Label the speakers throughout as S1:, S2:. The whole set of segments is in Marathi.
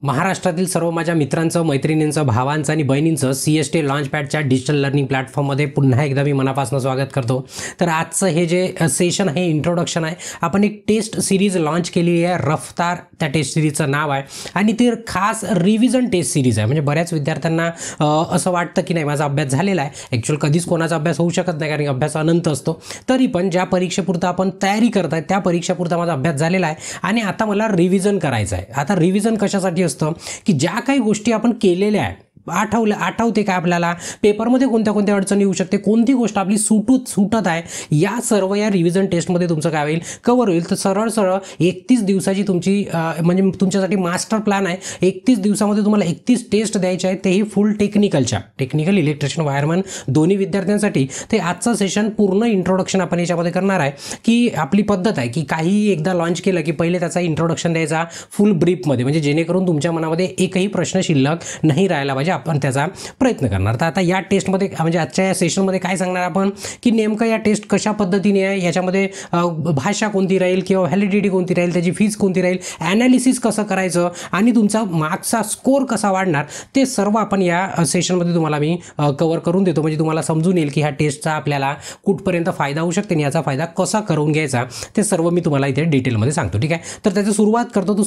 S1: महाराष्ट्रातील सर्व माझ्या मित्रांचं, मैत्रिणींचं, भावांचं आणि बहिणींचं CST लॉन्चपॅडच्या डिजिटल लर्निंग प्लॅटफॉर्ममध्ये पुन्हा एकदा मी मनापासून स्वागत करतो. तर आजचं हे जे सेशन आहे, इंट्रोडक्शन आहे. आपण एक टेस्ट सिरीज लॉन्च केलेली आहे. रफ्तार त्या टेस्ट सिरीजचं नाव आहे आणि ती खास रिव्हिजन टेस्ट सिरीज आहे. म्हणजे बऱ्याच विद्यार्थ्यांना असं वाटतं की नाही माझा अभ्यास झालेला आहे. ॲक्च्युअल कधीच कोणाचा अभ्यास होऊ शकत नाही, कारण अभ्यास अनंत असतो. तरी पण ज्या परीक्षेपुरता आपण तयारी करताय त्या परीक्षेपुरता माझा अभ्यास झालेला आहे आणि आता मला रिव्हिजन करायचं आहे. आता रिव्हिजन कशासाठी असतं की ज्या काही गोष्टी आपण केलेल्या आहेत आठवते का आपल्याला, पेपरमध्ये कोणत्या कोणत्या अडचणी येऊ शकते, कोणती गोष्ट आपली सुटत आहे, या सर्व या रिव्हिजन टेस्टमध्ये तुमचं काय होईल, कव्हर होईल. तर सरळ 31 दिवसाची तुमची म्हणजे तुमच्यासाठी मास्टर प्लॅन आहे. 31 दिवसामध्ये तुम्हाला 31 टेस्ट द्यायचे आहेत, तेही फुल टेक्निकल इलेक्ट्रिशियन वायरमन दोन्ही विद्यार्थ्यांसाठी. ते आजचं सेशन पूर्ण इंट्रोडक्शन आपण याच्यामध्ये करणार आहे. की आपली पद्धत आहे की काही एकदा लॉन्च केलं की पहिले त्याचा इंट्रोडक्शन द्यायचा फुल ब्रीफमध्ये, म्हणजे जेणेकरून तुमच्या मनामध्ये एकही प्रश्न शिल्लक नाही राहायला पाहिजे. आपण त्याचा प्रयत्न करणार. तर आता या टेस्टमध्ये म्हणजे आजच्या या सेशनमध्ये काय सांगणार आपण की नेमकं या टेस्ट कशा पद्धतीने आहे, याच्यामध्ये भाषा कोणती राहील किंवा व्हॅलिडिटी कोणती राहील, त्याची फीज कोणती राहील, ॲनालिसिस कसं करायचं आणि तुमचा मार्क्सचा स्कोर कसा वाढणार, ते सर्व आपण या सेशनमध्ये तुम्हाला मी कव्हर करून देतो. म्हणजे तुम्हाला समजून येईल की ह्या टेस्टचा आपल्याला कुठपर्यंत फायदा होऊ शकते आणि याचा फायदा कसा करून घ्यायचा, ते सर्व मी तुम्हाला इथे डिटेलमध्ये सांगतो. ठीक आहे. तर त्याची सुरुवात करतो.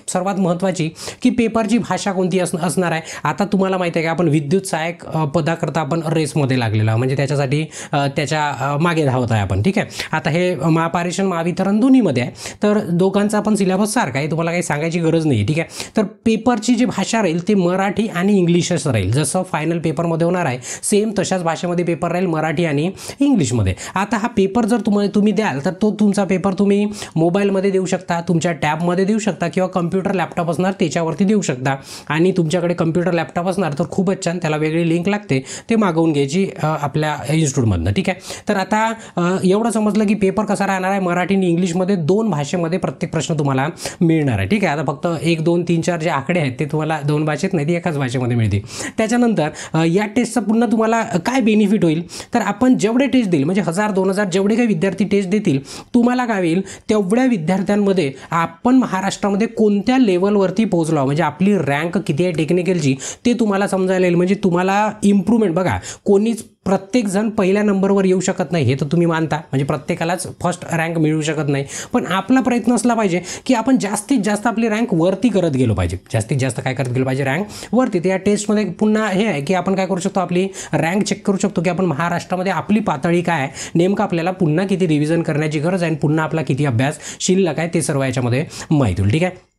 S1: सर्वात महत्त्वाची की पेपरची भाषा कोणती असणार आहे. आता तुम्हाला माहिती आहे की आपण विद्युत सहाय्यक पदाकरता आपण रेसमध्ये लागलेला, म्हणजे त्याच्यासाठी त्याच्या मागे धावत आहे आपण. ठीक आहे. आता हे महापारेषण महावितरण दोन्हीमध्ये आहे, तर दोघांचा आपण सिलेबस सारखा आहे, तुम्हाला काही सांगायची गरज नाही. ठीक आहे. तर पेपरची जी भाषा राहील ती मराठी आणि इंग्लिशच राहील. जसं फायनल पेपरमध्ये होणार आहे सेम तशाच भाषेमध्ये पेपर राहील, मराठी आणि इंग्लिशमध्ये. आता हा पेपर जर तुम्ही द्याल तर तो तुमचा पेपर तुम्ही मोबाईलमध्ये देऊ शकता, तुमच्या टॅबमध्ये देऊ शकता किंवा कम्प्युटर लॅपटॉप असणार त्याच्यावरती देऊ शकता. आणि तुमच्याकडे कम्प्युटर लॅपटॉप असणार तर खूपच छान, त्याला वेगळी लिंक लागते, ते मागवून घ्यायची आपल्या इन्स्टिट्यूटमधनं. ठीक आहे. तर आता एवढं समजलं की पेपर कसा राहणार आहे, मराठी आणि इंग्लिशमध्ये दोन भाषेमध्ये प्रत्येक प्रश्न तुम्हाला मिळणार आहे. ठीक आहे. आता फक्त 1, 2, 3, 4 जे आकडे आहेत ते तुम्हाला दोन भाषेत नाही, ती एकाच भाषेमध्ये मिळतील. त्याच्यानंतर या टेस्टचा पुन्हा तुम्हाला काय बेनिफिट होईल, तर आपण जेवढे टेस्ट देईल म्हणजे 1000-2000 जेवढे काही विद्यार्थी टेस्ट देतील, तुम्हाला काय होईल तेवढ्या विद्यार्थ्यांमध्ये आपण महाराष्ट्रामध्ये कोणत्या लेवलवरती पोहोचलो, म्हणजे आपली रँक किती आहे टेक्निकलची ते तुम्हाला समजायला येईल. म्हणजे तुम्हाला इम्प्रूव्हमेंट बघा, कोणीच प्रत्येकजण पहिल्या नंबरवर येऊ शकत नाही, हे तर तुम्ही मानता. म्हणजे प्रत्येकालाच फर्स्ट रँक मिळू शकत नाही, पण आपला प्रयत्न असला पाहिजे की आपण जास्तीत जास्त आपली रँक वरती करत गेलो पाहिजे. जास्तीत जास्त काय करत गेलो पाहिजे, रँक वरती. तर या टेस्टमध्ये पुन्हा हे आहे की आपण काय करू शकतो, आपली रँक चेक करू शकतो की आपण महाराष्ट्रामध्ये आपली पातळी काय आहे, नेमकं आपल्याला पुन्हा किती रिव्हिजन करण्याची गरज आहे आणि पुन्हा आपला किती अभ्यास शिल्लक आहे, ते सर्व याच्यामध्ये माहीत होईल. ठीक आहे.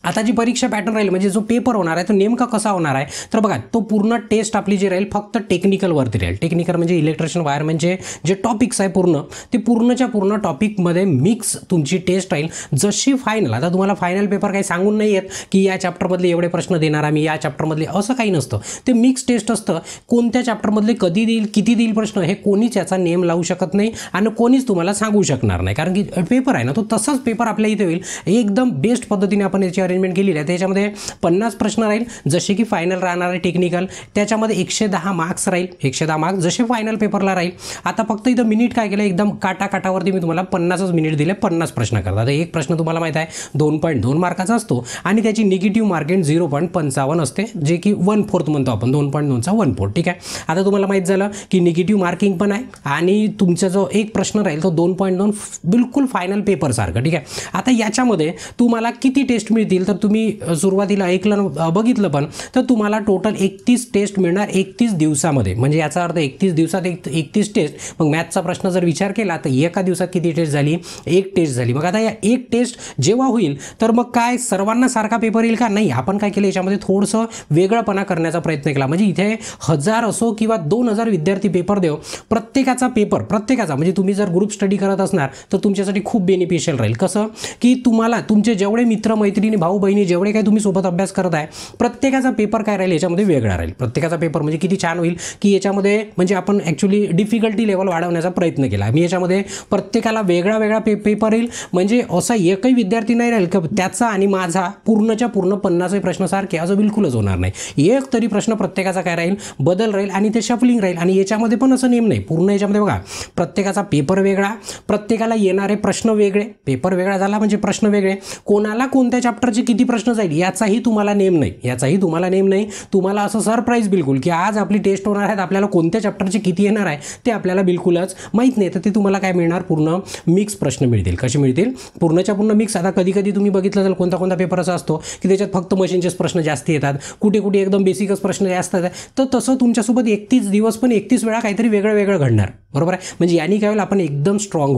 S1: आता जी परीक्षा पॅटर्न राहील म्हणजे जो पेपर होणार आहे तो नेमका कसा होणार आहे, तर बघा तो पूर्ण टेस्ट आपली जी राहील फक्त टेक्निकलवरती राहील. टेक्निकल म्हणजे इलेक्ट्रिशियन वायरमनचे जे टॉपिक्स आहे पूर्ण ते पूर्णच्या पूर्ण टॉपिकमध्ये मिक्स तुमची टेस्ट राहील. जशी फायनल, आता तुम्हाला फायनल पेपर काही सांगून नाही येत की या चॅप्टरमधले एवढे प्रश्न देणार आम्ही, या चॅप्टरमधले, असं काही नसतं. ते मिक्स टेस्ट असतं. कोणत्या चॅप्टरमधले कधी देईल, किती देईल प्रश्न, हे कोणीच याचा नेम लावू शकत नाही आणि कोणीच तुम्हाला सांगू शकणार नाही, कारण की पेपर आहे ना तो तसाच पेपर आपल्या इथे होईल. एकदम बेस्ट पद्धतीने आपण याची अरेंजमेंट केलेली आहे. त्याच्यामध्ये 50 प्रश्न राहील जसे की फायनल राहणार आहे टेक्निकल. त्याच्यामध्ये 110 मार्क्स राहील, 110 मार्क्स जसे फायनल पेपरला राहील. आता फक्त इथं मिनिट काय केलं, एकदम काटावरती मी तुम्हाला 50च मिनिट दिले, 50 प्रश्न करतात. एक प्रश्न तुम्हाला माहिती आहे 2.2 मार्काचा असतो आणि त्याची निगेटिव्ह मार्किंग 0.55 असते, जे की 1/4 म्हणतो आपण, 2.2चा 1/4. ठीक आहे. आता तुम्हाला माहीत झालं की निगेटिव्ह मार्किंग पण आहे आणि तुमचा जो एक प्रश्न राहील तो 2.2 बिलकुल फायनल पेपर सारखं. ठीक आहे. आता याच्यामध्ये तुम्हाला किती टेस्ट मिळतील, तर तुम्ही सुरुवातीला ऐकलं बघितलं पण, तर तुम्हाला टोटल 31 टेस्ट मिळणार 31 दिवसामध्ये. म्हणजे याचा अर्थ 31 दिवसात 31 टेस्ट. मग मॅथचा प्रश्न जर विचार केला तर एका दिवसात किती टेस्ट झाली, एक टेस्ट झाली. मग आता या एक टेस्ट जेव्हा होईल तर मग काय सर्वांना सारखा पेपर येईल का, नाही. आपण काय केलं याच्यामध्ये थोडंसं वेगळंपणा करण्याचा प्रयत्न केला. म्हणजे इथे 1000 असो किंवा 2000 विद्यार्थी पेपर देव, प्रत्येकाचा म्हणजे तुम्ही जर ग्रुप स्टडी करत असणार तर तुमच्यासाठी खूप बेनिफिशियल राहील. कसं की तुम्हाला तुमचे जेवढे मित्र मैत्रिणी भाऊ बहिणी जेवढे काही तुम्ही सोबत अभ्यास करत आहे प्रत्येकाचा पेपर काय राहील याच्यामध्ये वेगळा राहील. प्रत्येकाचा पेपर म्हणजे किती छान होईल की याच्यामध्ये म्हणजे आपण ॲक्च्युली डिफिकल्टी लेवल वाढवण्याचा प्रयत्न केला. मी याच्यामध्ये प्रत्येकाला वेगळा पेपर येईल. म्हणजे असा एकही विद्यार्थी नाही राहील की त्याचा आणि माझा पूर्णच्या पूर्ण 50 प्रश्न सारखे, असं बिलकुलच होणार नाही. एक तरी प्रश्न प्रत्येकाचा काय राहील, बदल राहील आणि ते शफलिंग राहील. आणि याच्यामध्ये पण असं नेम नाही, पूर्ण याच्यामध्ये बघा प्रत्येकाचा पेपर वेगळा, प्रत्येकाला येणारे प्रश्न वेगळे. पेपर वेगळा झाला म्हणजे प्रश्न वेगळे. कोणाला कोणत्या चॅप्टरचे चॅप्टरचे किती प्रश्न जाईल याचाही तुम्हाला नेम नाही, तुम्हाला असं सरप्राईज बिलकुल की आज आपली टेस्ट होणार आहेत, आपल्याला कोणत्या चॅप्टरचे किती येणार आहे ते आपल्याला बिलकुलच माहीत नाही. तर ते तुम्हाला काय मिळणार, पूर्ण मिक्स प्रश्न मिळतील. कसे मिळतील, पूर्णच्या पूर्ण मिक्स. आता कधी कधी तुम्ही बघितलं तर कोणता पेपर असा असतो की त्याच्यात फक्त मशीनचेच प्रश्न जास्त येतात, कुठे एकदम बेसिकच प्रश्न जास्त येतात. तर तसं तुमच्यासोबत 31 दिवस पण 31 वेळा काहीतरी वेगळं घडणार, बरोबर आहे. म्हणजे यांनी काय होईल, आपण एकदम स्ट्रॉंग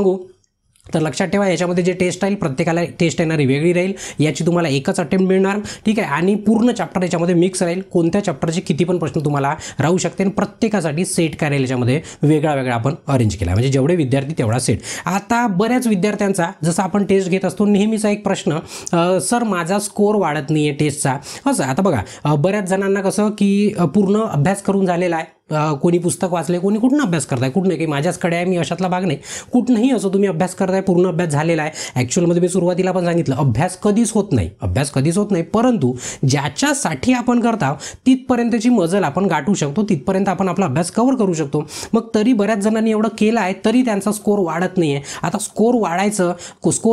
S1: होऊ. तर लक्षात ठेवा, याच्यामध्ये जे टेस्ट राहील प्रत्येकाला टेस्ट येणारी वेगळी राहील, याची तुम्हाला एकच अटेम्प्ट मिळणार, ठीक आहे. आणि पूर्ण चॅप्टर याच्यामध्ये मिक्स राहील, कोणत्या चॅप्टरचे किती पण प्रश्न तुम्हाला राहू शकते. आणि प्रत्येकासाठी सेट काय राहील याच्यामध्ये वेगळा आपण अरेंज केला, म्हणजे जेवढे विद्यार्थी तेवढा सेट. आता बऱ्याच विद्यार्थ्यांचा जसं आपण टेस्ट घेत असतो नेहमीचा एक प्रश्न, सर माझा स्कोर वाढत नाही आहे टेस्टचा. असं आता बघा, बऱ्याच जणांना कसं की पूर्ण अभ्यास करून झालेला आहे, कोणी पुस्तक वाचले, कोणी कुठून अभ्यास करताय, कुठं नाही, काही माझ्याचकडे आहे मी अशातला भाग नाही, कुठनंही असं तुम्ही अभ्यास करताय, पूर्ण अभ्यास झालेला आहे. ॲक्च्युअलमध्ये मी सुरुवातीला पण सांगितलं, अभ्यास कधीच होत नाही, परंतु ज्याच्यासाठी आपण करता तिथपर्यंतची मजल आपण गाठू शकतो, तिथपर्यंत आपण आपला अभ्यास कव्हर करू शकतो. मग तरी बऱ्याच जणांनी एवढं केलं आहे, तरी त्यांचा स्कोर वाढत नाही आहे. आता स्कोर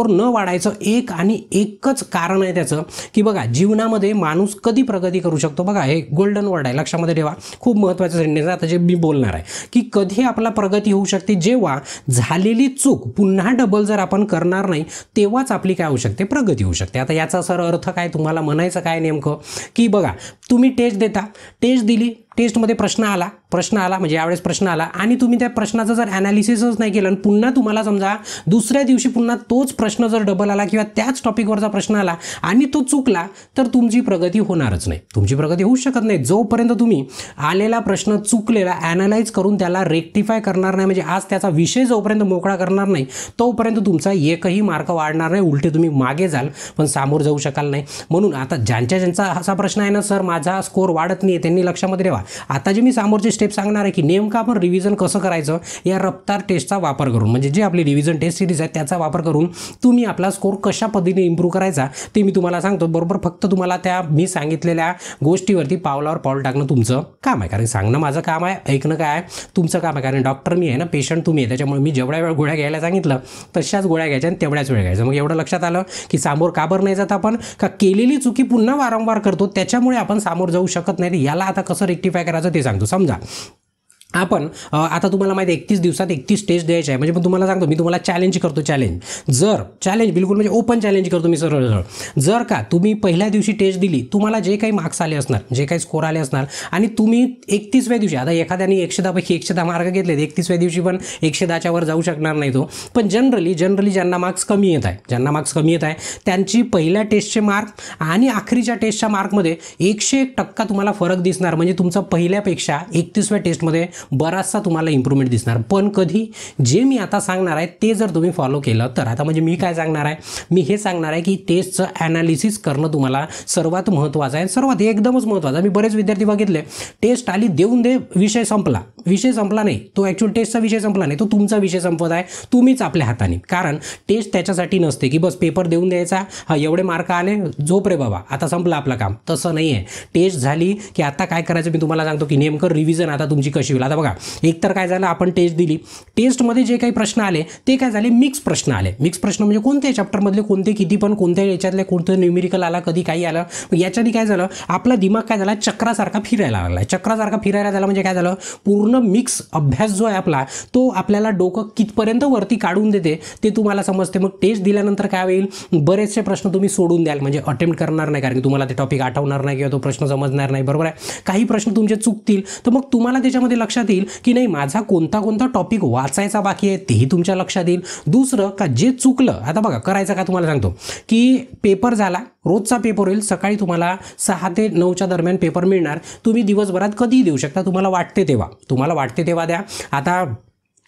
S1: न वाढायचं एकच कारण आहे त्याचं, की बघा जीवनामध्ये माणूस कधी प्रगती करू शकतो. बघा हे गोल्डन वर्ड आहे, लक्षामध्ये ठेवा, खूप महत्त्वाचं सेंटेन्स. आता जे मी बोलणार आहे की कधी आपला प्रगती होऊ शकते, जेव्हा झालेली चूक पुन्हा डबल जर आपण करणार नाही, तेव्हाच आपली काय होऊ शकते, प्रगती होऊ शकते. आता याचा सर अर्थ काय, तुम्हाला म्हणायचं काय नेमकं, की बघा तुम्ही टेस्ट दिली, टेस्टमध्ये प्रश्न आला म्हणजे यावेळेस प्रश्न आला आणि तुम्ही त्या प्रश्नाचं जर ॲनालिसिसच नाही केलं आणि पुन्हा तुम्हाला समजा दुसऱ्या दिवशी पुन्हा तोच प्रश्न जर डबल आला किंवा त्याच टॉपिकवरचा प्रश्न आला आणि तो चुकला, तर तुमची प्रगती होणारच नाही, तुमची प्रगती होऊ शकत नाही. जोपर्यंत तुम्ही आलेला प्रश्न चुकलेला ॲनालाइज करून त्याला रेक्टिफाय करणार नाही, म्हणजे आज त्याचा विषय जोपर्यंत मोकळा करणार नाही, तोपर्यंत तुमचा एकही मार्क वाढणार नाही, उलटे तुम्ही मागे जाल पण सामोर जाऊ शकाल नाही. म्हणून आता ज्यांचा असा प्रश्न आहे ना, सर माझा स्कोर वाढत नाही, त्यांनी लक्षामध्ये ठेवा, आता जे मी समोरचे स्टेप सांगणार आहे की नेमकं आपण रिव्हिजन कसं करायचं, या रफ्तार टेस्टचा वापर करून, म्हणजे जे आपली रिव्हिजन टेस्ट सिरीज आहे त्याचा वापर करून तुम्ही आपला स्कोर कशा पद्धतीने इम्प्रूव्ह करायचा ते मी तुम्हाला सांगतो. बरोबर, फक्त तुम्हाला त्या मी सांगितलेल्या गोष्टीवरती पावलावर पाऊल टाकणं तुमचं काम आहे, कारण सांगणं माझं काम आहे, ऐकणं काय आहे तुमचं काम आहे. कारण डॉक्टर मी आहे ना, पेशंट तुम्ही आहे, त्याच्यामुळे मी जेवढ्या वेळ गोळ्या घ्यायला सांगितलं तशाच गोळ्या घ्यायच्या आणि तेवढ्याच वेळ घ्यायचं. मग एवढं लक्षात आलं की सामोर का बरं नाही जात आपण, का केलेली चुकी पुन्हा वारंवार करतो, त्याच्यामुळे आपण सामोर जाऊ शकत नाही. याला आता कसं रेक्टिफाय करायचं ते सांगतो. समजा आपण आता तुम्हाला माहिती 31 दिवसात 31 टेस्ट द्यायचे आहे, म्हणजे पण तुम्हाला सांगतो, मी तुम्हाला चॅलेंज करतो, चॅलेंज बिलकुल म्हणजे ओपन चॅलेंज करतो मी सरळ. जर का तुम्ही पहिल्या दिवशी टेस्ट दिली, तुम्हाला जे काही मार्क्स आले असणार, जे काही स्कोर आले असणार, आणि तुम्ही 31व्या दिवशी, आता एखाद्याने 110 पैकी 110 मार्क घेतले, 31व्या दिवशी पण 110च्या वर जाऊ शकणार नाही तो. पण जनरली ज्यांना मार्क्स कमी येत आहे त्यांची पहिल्या टेस्टचे मार्क आणि अखेरीच्या टेस्टच्या मार्कमध्ये 101% तुम्हाला फरक दिसणार. म्हणजे तुमचा पहिल्यापेक्षा 31व्या टेस्टमध्ये बराचसा तुम्हाला इम्प्रूव्हमेंट दिसणार. पण कधी, जे मी आता सांगणार आहे ते जर तुम्ही फॉलो केलं तर. आता म्हणजे मी काय सांगणार आहे, मी हे सांगणार आहे की टेस्टचं ॲनालिसिस करणं तुम्हाला सर्वात महत्त्वाचं आहे, सर्वात एकदमच महत्त्वाचं. मी बरेच विद्यार्थी बघितले, टेस्ट आली, देऊन दे, विषय संपला नाही, तो ॲक्च्युअल टेस्टचा विषय संपला नाही, तो तुमचा विषय संपत आहे तुम्हीच आपल्या हाताने. कारण टेस्ट त्याच्यासाठी नसते की बस पेपर देऊन द्यायचा, एवढे मार्क आले, झोप रे बाबा, आता संपलं आपलं काम. तसं नाही आहे. टेस्ट झाली की आता काय करायचं मी तुम्हाला सांगतो, की नेमकं रिव्हिजन आता तुमची कशी होईल. आता बघा, एकतर काय झालं, आपण टेस्ट दिली, टेस्टमध्ये जे काही प्रश्न आले ते काय झाले, मिक्स प्रश्न आले. मिक्स प्रश्न म्हणजे कोणत्या चॅप्टरमधले कोणते किती पण, कोणत्या याच्यातले कोणतं न्यूमेरिकल आला, कधी काही आलं. याच्याने काय झालं, आपला दिमाग काय झाला, चक्रासारखा फिरायला झाला. म्हणजे काय झालं, पूर्ण मिक्स अभ्यास जो आहे आपला, तो आपल्याला डोकं कितपर्यंत वरती काढून देते ते तुम्हाला समजते. मग टेस्ट दिल्यानंतर काय होईल, बरेचसे प्रश्न तुम्ही सोडून द्याल, म्हणजे अटेम्प्ट करणार नाही, कारण की तुम्हाला ते टॉपिक आठवणार नाही किंवा तो प्रश्न समजणार नाही, बरोबर आहे. काही प्रश्न तुमचे चुकतील, तर मग तुम्हाला त्याच्यामध्ये लक्षात येईल की नाही, माझा कोणता टॉपिक वाचायचा बाकी आहे तेही तुमच्या लक्षात येईल. दुसरं, का जे चुकलं, आता बघा करायचं का, तुम्हाला सांगतो की पेपर झाला, रोजचा पेपर होईल, सकाळी तुम्हाला 6 ते 9च्या दरम्यान पेपर मिळणार. तुम्ही दिवसभरात कधीही देऊ शकता, तुम्हाला वाटते तेव्हा द्या. आता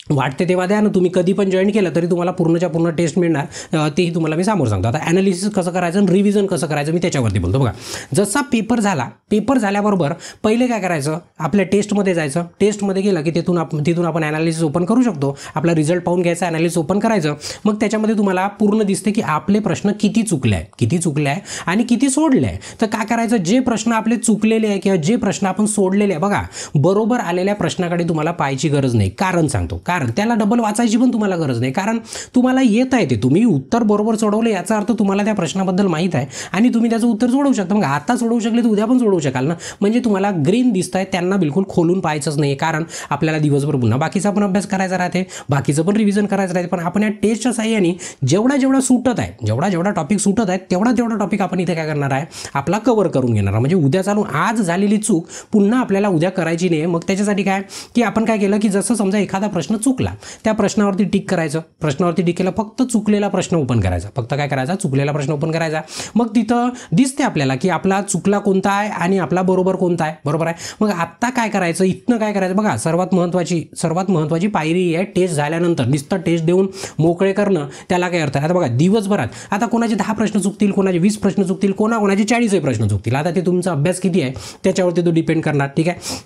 S1: वाटते तेव्हा द्या ना, तुम्ही कधी पण जॉईन केलं तरी तुम्हाला पूर्णच्या पूर्ण टेस्ट मिळणार, तेही तुम्हाला मी समोर सांगतो. आता ॲनालिसिस कसं करायचं आणि रिव्हिजन कसं करायचं मी त्याच्यावरती बोलतो. बघा, जसा पेपर झाल्याबरोबर पहिले काय करायचं, आपल्या टेस्टमध्ये जायचं. टेस्टमध्ये गेलं की तिथून आपण ॲनालिसिस ओपन करू शकतो, आपला रिझल्ट पाहून घ्यायचा, ॲनालिसिस ओपन करायचं. मग त्याच्यामध्ये तुम्हाला पूर्ण दिसते की आपले प्रश्न किती चुकले आहे आणि किती सोडले आहे. तर काय करायचं, जे प्रश्न आपले चुकलेले आहे किंवा जे प्रश्न आपण सोडलेले आहे, बघा बरोबर आलेल्या प्रश्नाकडे तुम्हाला पाहायची गरज नाही. कारण सांगतो, कारण त्याला डबल वाचायची पण तुम्हाला गरज नाही, कारण तुम्हाला येत आहे ते, तुम्ही उत्तर बरोबर सोडवलं याचा अर्थ तुम्हाला त्या प्रश्नाबद्दल माहीत आहे आणि तुम्ही त्याचं उत्तर सोडवू शकता. मग आता सोडवू शकले तर उद्या पण सोडवू शकाल ना. म्हणजे तुम्हाला ग्रीन दिसत आहे त्यांना बिलकुल खोलून पाहायचंच नाही, कारण आपल्याला दिवसभर पुन्हा बाकीचा पण अभ्यास करायचा राहते, बाकीचं पण रिव्हिजन करायचं राहते. पण आपण या टेस्टच्या साहाय्याने जेवढा सुटत आहे, जेवढा टॉपिक सुटत आहे तेवढा टॉपिक आपण इथे काय करणार आहे, आपला कव्हर करून घेणार. म्हणजे उद्या चालून आज झालेली चूक पुन्हा आपल्याला उद्या करायची नाही. मग त्याच्यासाठी काय की आपण काय केलं की जसं समजा एखादा प्रश्न चुकला, त्या प्रश्नावरती टिक करायचं, प्रश्नावरती टिक केलं, फक्त चुकलेला प्रश्न ओपन करायचा, फक्त काय करायचा, चुकलेला प्रश्न ओपन करायचा. मग तिथं दिसते आपल्याला की आपला चुकला कोणता आहे आणि आपला बरोबर कोणता आहे, बरोबर आहे. मग आत्ता काय करायचं, इथनं काय करायचं बघा, सर्वात महत्त्वाची पायरी आहे टेस्ट झाल्यानंतर नुसतं टेस्ट देऊन मोकळे करणं, त्याला काय अर्थ आहे. आता बघा दिवसभरात आता कोणाचे 10 प्रश्न चुकतील, कोणाचे 20 प्रश्न चुकतील, कोणाचे 40 प्रश्न चुकतील. आता ते तुमचा अभ्यास किती आहे त्याच्यावरती तो डिपेंड करणार, ठीक आहे.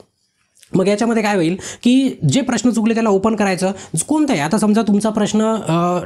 S1: मग याच्यामध्ये काय होईल की जे प्रश्न चुकले त्याला ओपन करायचं, कोणतं आहे. आता समजा तुमचा प्रश्न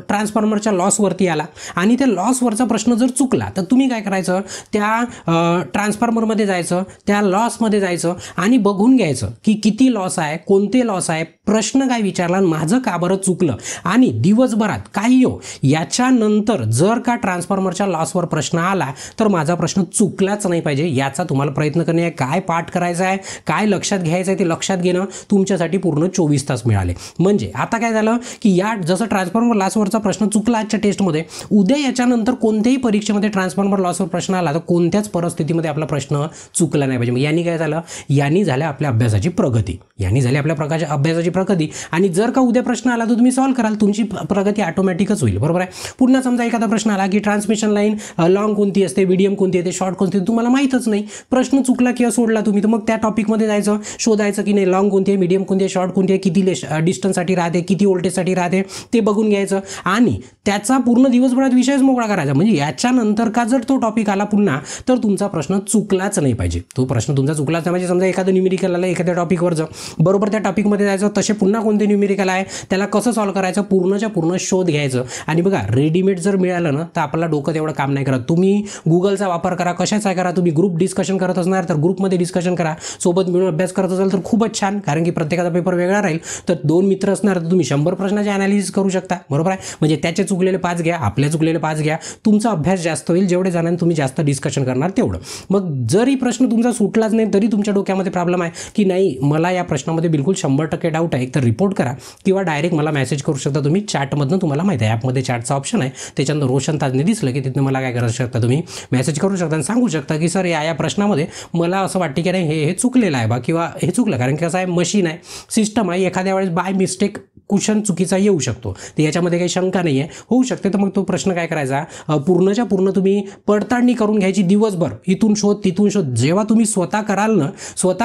S1: ट्रान्सफॉर्मरच्या लॉसवरती आला आणि त्या लॉसवरचा प्रश्न जर चुकला तर तुम्ही काय करायचं, त्या ट्रान्सफॉर्मरमध्ये जायचं, त्या लॉसमध्ये जायचं आणि बघून घ्यायचं की किती लॉस आहे, कोणते लॉस आहे, प्रश्न काय विचारला आणि माझं का बरं चुकलं. आणि दिवसभरात काही याच्यानंतर जर का ट्रान्सफॉर्मरच्या लॉसवर प्रश्न आला तर माझा प्रश्न चुकलाच नाही पाहिजे याचा तुम्हाला प्रयत्न करणे आहे. काय पाठ करायचा आहे, काय लक्षात घ्यायचं आहे ते लक्षात घेणं तुमच्यासाठी पूर्ण 24 तास मिळाले. म्हणजे आता काय झालं की या जसं ट्रान्सफॉर्मर लॉसवरचा प्रश्न चुकला आजच्या टेस्टमध्ये, उद्या याच्यानंतर कोणत्याही परीक्षेमध्ये ट्रान्सफॉर्मर लॉसवर प्रश्न आला तर कोणत्याच परिस्थितीमध्ये आपला प्रश्न चुकला नाही पाहिजे. मग यांनी काय झालं, यांनी झाल्या आपल्या अभ्यासाची प्रगती, अभ्यासाची प्रगती. आणि जर का उद्या प्रश्न आला तर तुम्ही सॉल्व्ह कराल, तुमची प्रगती ऑटोमॅटिकच होईल, बरोबर आहे. पुन्हा समजा एखादा प्रश्न आला की ट्रान्समिशन लाईन लॉंग कोणती असते, मीडियम कोणती असते, शॉर्ट कोणती असते, तुम्हाला माहीतच नाही, प्रश्न चुकला किंवा सोडला तुम्ही, तर मग त्या टॉपिकमध्ये जायचं, शोधायचं की नाही लॉंग कोणती आहे, मीडियम कोणती आहे, शॉर्ट कोणती आहे, किती डिस्टन्ससाठी राहते, किती व्होल्टेजसाठी राहते ते बघून घ्यायचं आणि त्याचा पूर्ण दिवसभरात विषयच मोकळा करायचा. म्हणजे याच्यानंतर का जर तो टॉपिक आला पुन्हा तर तुमचा प्रश्न चुकलाच नाही पाहिजे, तो प्रश्न तुमचा चुकलाच नाही. म्हणजे समजा एखादं न्यूमेरिकल आलं एखाद्या टॉपिकवर बरोबर त्या टॉपिकमध्ये जायचं, तसे पुन्हा कोणते न्यूमेरिकल आहे त्याला कसं सॉल्व्ह करायचं पूर्णच्या पूर्ण शोध घ्यायचं. आणि बघा रेडीमेड जर मिळालं ना तर आपल्याला डोकं तेवढं काम नाही करत. तुम्ही गुगलचा वापर करा, कशाचा करा, तुम्ही ग्रुप डिस्कशन करत असणार तर ग्रुपमध्ये डिस्कशन करा, सोबत मिळून अभ्यास करत असाल तर खूपच छान, कारण की प्रत्येकाचा पेपर वेगळा राहील. तर 2 मित्र असणार तर तुम्ही 100 प्रश्नाचे ॲनालिसिस करू शकता, बरोबर आहे. म्हणजे त्याचे चुकलेले 5 घ्या, आपल्या चुकलेले 5 घ्या, तुमचा अभ्यास जास्त होईल. जेवढे जणांनी तुम्ही जास्त डिस्कशन करणार तेवढं. मग जरी प्रश्न तुमचा सुटलाच नाही तरी तुमच्या डोक्यामध्ये प्रॉब्लेम आहे की नाही मला या प्रश्नामध्ये बिलकुल 100% डाऊट आहे, तर रिपोर्ट करा किंवा डायरेक्ट मला मेसेज करू शकता तुम्ही चॅटमधनं. तुम्हाला माहिती आहे ॲपमध्ये चॅटचा ऑप्शन आहे, त्याच्यानंतर रोशन ताजने दिसलं की तिथनं मला काय करू शकता, तुम्ही मेसेज करू शकता आणि सांगू शकता की सर या प्रश्नामध्ये मला असं वाटते की नाही हे चुकलेलं आहे बा, किंवा हे चुकलं, कारण की कसं आहे मशीन आहे, सिस्टम आहे, एखाद्या वेळेस बाय मिस्टेक क्वेश्चन चुकीचा येऊ शकतो, तर याच्यामध्ये काही शंका नाही आहे, होऊ शकते. तर मग तो प्रश्न काय करायचा, पूर्णच्या पूर्ण तुम्ही पडताळणी करून घ्यायची दिवसभर, इथून शोध तिथून शोध. जेव्हा तुम्ही स्वतः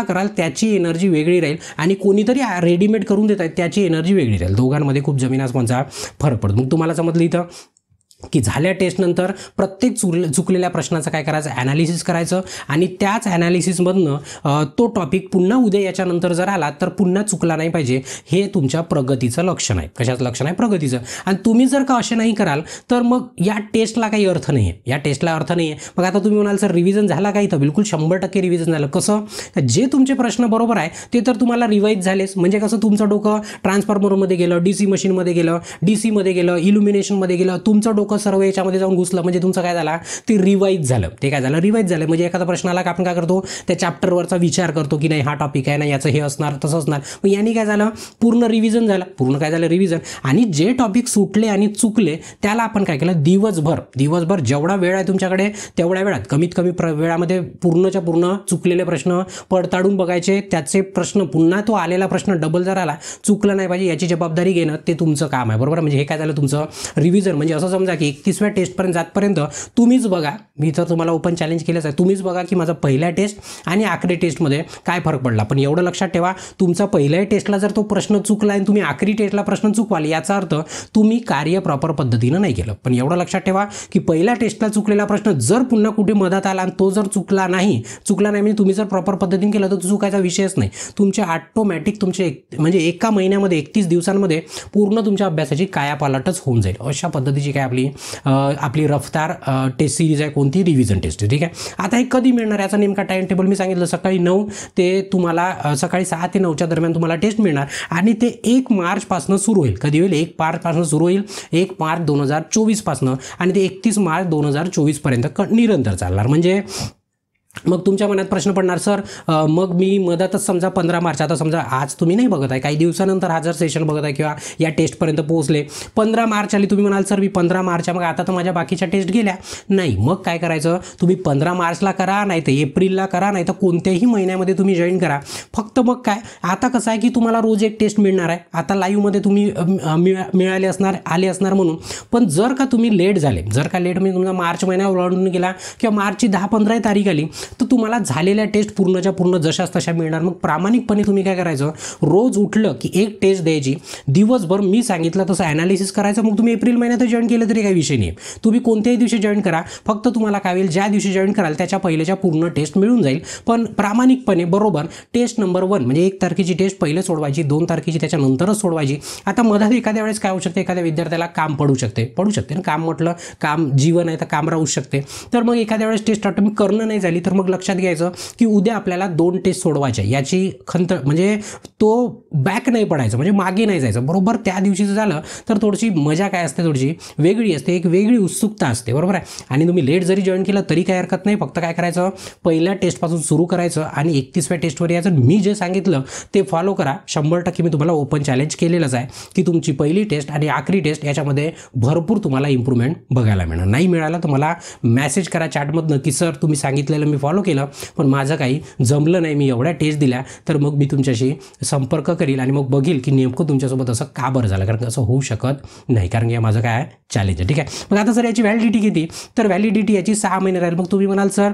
S1: कराल त्याची एनर्जी वेगळी राहील आणि कोणीतरी रेडीमेड करून देत आहेत त्याची एनर्जी वेगळी राहील. दोघांमध्ये खूप जमीन आसमानचा फरक पडतो. मग तुम्हाला समजलं इथं की झाल्या टेस्टनंतर प्रत्येक चुकलेल्या प्रश्नाचं काय करायचं, ॲनालिसिस करायचं आणि त्याच ॲनालिसिसमधनं तो टॉपिक पुन्हा उद्या याच्यानंतर जर आला तर पुन्हा चुकला नाही पाहिजे. हे तुमच्या प्रगतीचं लक्षण आहे. कशाचं लक्षण आहे, प्रगतीचं. आणि तुम्ही जर का असे नाही कराल तर मग या टेस्टला काही अर्थ नाही आहे, या टेस्टला अर्थ नाही आहे. मग आता तुम्ही म्हणाल सर रिव्हिजन झाला का, इथं बिलकुल 100% रिव्हिजन झालं. कसं, जे तुमचे प्रश्न बरोबर आहे ते तर तुम्हाला रिवाईज झालेच. म्हणजे कसं तुमचं डोकं ट्रान्सफॉर्मरमध्ये गेलं, DC मशीनमध्ये गेलं, DCमध्ये गेलं, इल्युमिनेशनमध्ये गेलं, तुमचं डोकं सर्व याच्यामध्ये जाऊन घुसलं, म्हणजे तुमचं काय झालं, ते रिवाईज झालं. ते काय झालं, रिवाईज झालं. म्हणजे एखादा प्रश्न आला की आपण काय करतो, त्या चॅप्टरवरचा विचार करतो की नाही हा टॉपिक आहे ना, याचं हे असणार तसं असणार. मग यांनी काय झालं, पूर्ण रिव्हिजन झालं. पूर्ण काय झालं, रिव्हिजन. आणि जे टॉपिक सुटले आणि चुकले त्याला आपण काय केलं, दिवसभर जेवढा वेळ आहे तुमच्याकडे तेवढ्या वेळात कमीत कमी वेळामध्ये पूर्णच्या पूर्ण चुकलेले प्रश्न पडताळून बघायचे, त्याचे प्रश्न पुन्हा तो आलेला प्रश्न डबल जर आला, चुकलं नाही पाहिजे याची जबाबदारी घेणं ते तुमचं काम आहे, बरोबर. म्हणजे हे काय झालं तुमचं रिव्हिजन. म्हणजे असं समजा की 31व्या टेस्टपर्यंत जातपर्यंत तुम्हीच बघा, मी तर तुम्हाला ओपन चॅलेंज केलंच आहे, तुम्हीच बघा की माझा पहिल्या टेस्ट आणि आखरी टेस्टमध्ये काय फरक पडला. पण एवढं लक्षात ठेवा, तुमचा पहिल्याही टेस्टला जर तो प्रश्न चुकला आणि तुम्ही आखरी टेस्टला प्रश्न चुकवाल याचा अर्थ तुम्ही कार्य प्रॉपर पद्धतीनं नाही केलं. पण एवढं लक्षात ठेवा की पहिल्या टेस्टला चुकलेला प्रश्न जर पुन्हा कुठे मदत आला आणि तो जर चुकला नाही म्हणजे तुम्ही जर प्रॉपर पद्धतीने केलं तर चुकायचा विषयच नाही. तुमचे ऑटोमॅटिक तुमचे म्हणजे एका महिन्यामध्ये 31 दिवसांमध्ये पूर्ण तुमच्या अभ्यासाची कायापालटच होऊन जाईल. अशा पद्धतीची काय आपली सॉरी आपली रफ्तार टेस्ट सिरीज आहे कोणती, रिव्हिजन टेस्ट. ठीक आहे. आता हे कधी मिळणार याचा नेमका टाइम टेबल मी सांगितलं, सकाळी 9 ते तुम्हाला सकाळी 6 ते 9च्या दरम्यान तुम्हाला टेस्ट मिळणार आणि ते 1 मार्चपासून सुरू होईल. कधी होईल? 1 मार्चपासून सुरू होईल, 1 मार्च 2024 पासून आणि ते 31 मार्च 2024 पर्यंत निरंतर चालणार. म्हणजे मग तुमच्या मनात प्रश्न पडणार, सर मग मी मधातच समजा 15 मार्च, आता समजा आज तुम्ही नाही बघत आहे, काही दिवसानंतर हा जर सेशन बघत आहे किंवा या टेस्टपर्यंत पोहोचले, 15 मार्च आली, तुम्ही म्हणाल सर मी 15 मार्च मग आता तर माझ्या बाकीच्या टेस्ट गेल्या. नाही, मग काय करायचं, तुम्ही 15 मार्चला करा, नाही तर एप्रिलला करा, नाही तर कोणत्याही महिन्यामध्ये तुम्ही जॉईन करा. फक्त मग काय आता कसं आहे की तुम्हाला रोज एक टेस्ट मिळणार आहे. आता लाईव्हमध्ये तुम्ही मिळाले असणार, आले असणार म्हणून. पण जर का तुम्ही लेट झाले, जर का लेट म्हणजे तुमचा मार्च महिना ओलांडून गेला किंवा मार्चची 10-15 तारीख आली, तर तुम्हाला झालेल्या टेस्ट पूर्णच्या पूर्ण जशाच तशा मिळणार. मग प्रामाणिकपणे तुम्ही काय करायचं, रोज उठलं की एक टेस्ट द्यायची, दिवसभर मी सांगितलं तसं ॲनालिसिस करायचं. मग तुम्ही एप्रिल महिन्यात जॉईन केलं तरी काही विषय नाही. तुम्ही कोणत्याही दिवशी जॉईन करा, फक्त तुम्हाला काय होईल, ज्या दिवशी जॉईन कराल त्याच्या पहिल्याच्या पूर्ण टेस्ट मिळून जाईल. पण प्रामाणिकपणे बरोबर टेस्ट नंबर 1 म्हणजे 1 तारखेची टेस्ट पहिले सोडवायची, 2 तारखेची त्याच्यानंतरच सोडवायची. आता मधात एखाद्या वेळेस काय होऊ शकते, एखाद्या विद्यार्थ्याला काम पडू शकते ना, काम म्हटलं काम जीवन आहे तर काम राहू शकते. तर मग एखाद्या वेळेस टेस्ट ऑटोमॅटिक करणं नाही झाली तर मग लक्षात घ्यायचं की उद्या आपल्याला 2 टेस्ट सोडवायच्या, याची खंत म्हणजे तो बॅक नाही पडायचं, म्हणजे मागे नाही जायचं. बरोबर त्या दिवशीचं झालं तर थोडीशी मजा काय असते, थोडीशी वेगळी असते, एक वेगळी उत्सुकता असते. बरोबर आहे. आणि तुम्ही लेट जरी जॉईन केलं तरी काही हरकत नाही. फक्त काय करायचं, पहिल्या टेस्टपासून सुरू करायचं आणि 31व्या टेस्टवर यायचं. मी जे सांगितलं ते फॉलो करा. 100% मी तुम्हाला ओपन चॅलेंज केलेलंच आहे की तुमची पहिली टेस्ट आणि आखरी टेस्ट याच्यामध्ये भरपूर तुम्हाला इम्प्रूव्हमेंट बघायला मिळणार. नाही मिळालं तर मला मेसेज करा चॅटमधनं की सर तुम्ही सांगितलेलं मी फॉलो केलं पण माझं काही जमलं नाही, मी एवढ्या टेस्ट दिल्या. तर मग मी तुमच्याशी संपर्क करील आणि मग बघील की नेमकं तुमच्यासोबत असं का बरं झालं, कारण असं होऊ शकत नाही, कारण की माझं काय चॅलेंज आहे. ठीक आहे. मग आता सर याची व्हॅलिडिटी किती, तर व्हॅलिडिटी याची 6 महिने राहील. मग तुम्ही म्हणाल सर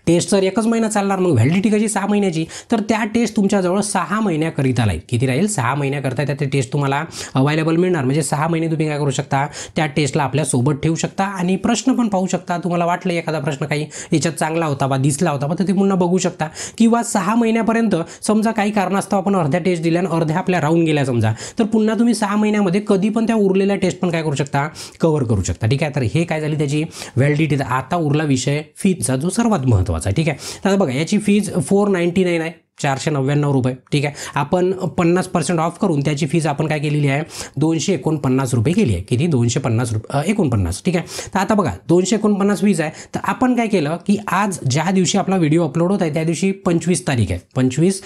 S1: टेस्ट सर 1च महिना चालणार, मग व्हॅलिडिटी कशी 6 महिन्याची, तर त्या टेस्ट तुमच्याजवळ 6 महिन्याकरिता राहील. किती राहील? 6 महिन्याकरता त्या टेस्ट तुम्हाला अवेलेबल मिळणार. म्हणजे 6 महिने तुम्ही काय करू शकता, त्या टेस्टला आपल्यासोबत ठेवू शकता आणि प्रश्न पण पाहू शकता. तुम्हाला वाटलं एखादा प्रश्न काही याच्यात चांगला होता बा, दिसला होता बा, तर ते पुन्हा बघू शकता. किंवा 6 महिन्यापर्यंत समजा काही कारणास्तव आपण अर्ध्या टेस्ट दिल्या आणि अर्ध्या आपल्या राहून गेल्या समजा, तर पुन्हा तुम्ही 6 महिन्यामध्ये कधी पण त्या उरलेल्या टेस्ट पण काय करू शकता, कव्हर करू शकता. ठीक आहे. तर हे काय झाली त्याची व्हॅलिडिटी. आता उरला विषय फीजचा, जो सर्वात महत्त्वाचा. ठीक आहे. तर बघा याची फीज 499 आहे, 499 रुपये. ठीक आहे. आपण 50% ऑफ करून त्याची फीज आपण काय केलेली आहे, 249 रुपये केली आहे. किती? 250 रुपये 49. ठीक आहे. तर आता बघा 249 फीज आहे. तर आपण काय केलं की आज ज्या दिवशी आपला व्हिडिओ अपलोड होत आहे त्या दिवशी 25 तारीख आहे, 25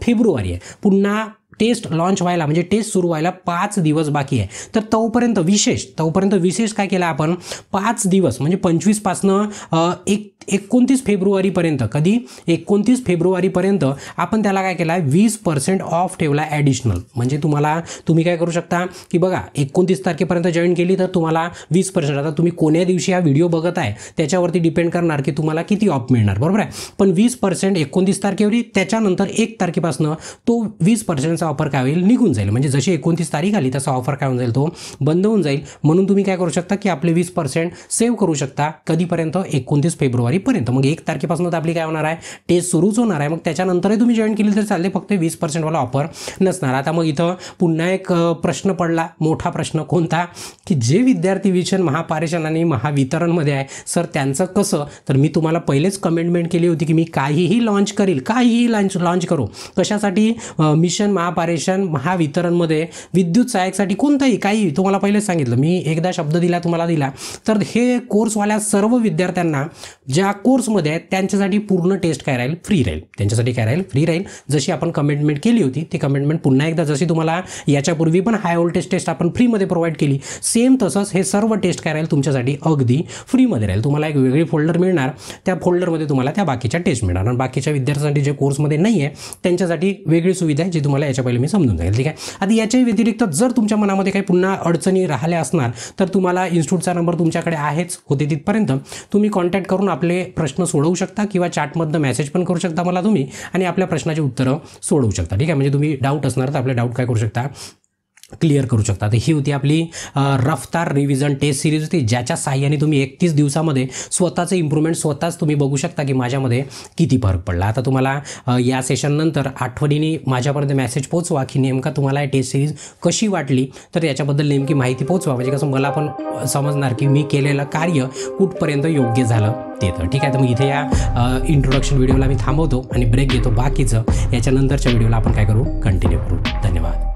S1: फेब्रुवारी आहे. पुन्हा टेस्ट लॉन्च व्हायला म्हणजे टेस्ट सुरू व्हायला 5 दिवस बाकी आहे. तर तोपर्यंत विशेष काय केलं आपण, 5 दिवस म्हणजे 25 पासनं 29 फेब्रुवारीपर्यंत, कधी 29 फेब्रुवारीपर्यंत आपण त्याला काय केलं आहे, 20% ऑफ ठेवला ॲडिशनल. म्हणजे तुम्ही काय करू शकता की बघा 29 तारखेपर्यंत जॉईन केली तर तुम्हाला 20%. आता तुम्ही कोण्या दिवशी हा व्हिडिओ बघत आहे त्याच्यावरती डिपेंड करणार की तुम्हाला किती ऑफ मिळणार. बरोबर आहे. पण 20% 29 तारखेवरी, त्याच्यानंतर 1 तारखेपासून तो 20%चा ऑफर काय होईल, निघून जाईल. म्हणजे जशी 29 तारीख आली तसा ऑफर काय होऊन जाईल, तो बंद होऊन जाईल. म्हणून तुम्ही काय करू शकता की आपले 20% सेव्ह करू शकता. कधीपर्यंत? 29 फेब्रुवारीपर्यंत. मग 1 तारखेपासून तर आपली काय होणार आहे, टेस्ट सुरूच होणार आहे. मग त्याच्यानंतरही तुम्ही जॉईन केली तर चालते, फक्त 20% वाला ऑफर नसणार. आता मग इथं पुन्हा एक प्रश्न पडला, मोठा प्रश्न कोणता, की जे विद्यार्थी विशन महापारेषण आणि महावितरणमध्ये आहे सर त्यांचं कसं. तर मी तुम्हाला पहिलेच कमेंटमेंट केली होती की मी काहीही लॉन्च करील, काहीही लॉन्च करू. कशासाठी? मिशन महापारेषण महावितरणमध्ये विद्युत सहाय्यकसाठी कोणताही काही तुम्हाला पहिलेच सांगितलं. मी एकदा शब्द दिला तुम्हाला दिला. तर हे कोर्सवाल्या सर्व विद्यार्थ्यांना ज्या कोर्समध्ये आहेत त्यांच्यासाठी पूर्ण टेस्ट काय राहील, फ्री राहील. त्यांच्यासाठी काय राहील, फ्री राहील. जशी आपण कमिटमेंट केली होती ती कमिटमेंट पुन्हा एकदा, जशी तुम्हाला याच्यापूर्वी पण हाय व्होल्टेज टेस्ट आपण फ्रीमध्ये प्रोव्हाइड केली, सेम तसंच हे सर्व टेस्ट काय राहील तुमच्यासाठी अगदी फ्रीमध्ये राहील. तुम्हाला एक वेगळी फोल्डर मिळणार, त्या फोल्डरमध्ये तुम्हाला त्या बाकीच्या टेस्ट मिळणार. आणि बाकीच्या विद्यार्थ्यांसाठी जे कोर्समध्ये नाही आहे त्यांच्यासाठी वेगळी सुविधा आहे जी तुम्हाला याच्या पहिले मी समजून जाईल. ठीक आहे. आता याच्या व्यतिरिक्त जर तुमच्या मनामध्ये काही पुन्हा अडचणी राहिल्या असणार तर तुम्हाला इन्स्टिट्यूटचा नंबर तुमच्याकडे आहेच, होते तिथपर्यंत तुम्ही कॉन्टॅक्ट करून आपले प्रश्न सोडवू शकता किंवा चॅटमधनं मेसेज पण करू शकता मला तुम्ही, आणि आपल्या प्रश्नाची उत्तरं सोडवू शकता. ठीक आहे. म्हणजे तुम्ही डाऊट असणार तर आपले डाऊट काय करू शकता, क्लिअर करू शकता. तर ही होती आपली रफ्तार रिव्हिजन टेस्ट सिरीज होती, ज्याच्या साह्याने तुम्ही 31 दिवसामध्ये स्वतःचं इम्प्रूव्हमेंट स्वतःच तुम्ही बघू शकता की माझ्यामध्ये किती फरक पडला. आता तुम्हाला या सेशननंतर आठवणीने माझ्यापर्यंत मेसेज पोचवा की नेमका तुम्हाला टेस्ट सिरीज कशी वाटली, तर याच्याबद्दल नेमकी माहिती पोचवा, म्हणजे कसं मला पण समजणार की मी केलेलं कार्य कुठपर्यंत योग्य झालं ते. तर ठीक आहे. तर मग इथे या इंट्रोडक्शन व्हिडिओला मी थांबवतो आणि ब्रेक घेतो. बाकीचं याच्यानंतरच्या व्हिडिओला आपण काय करू, कंटिन्यू करू. धन्यवाद.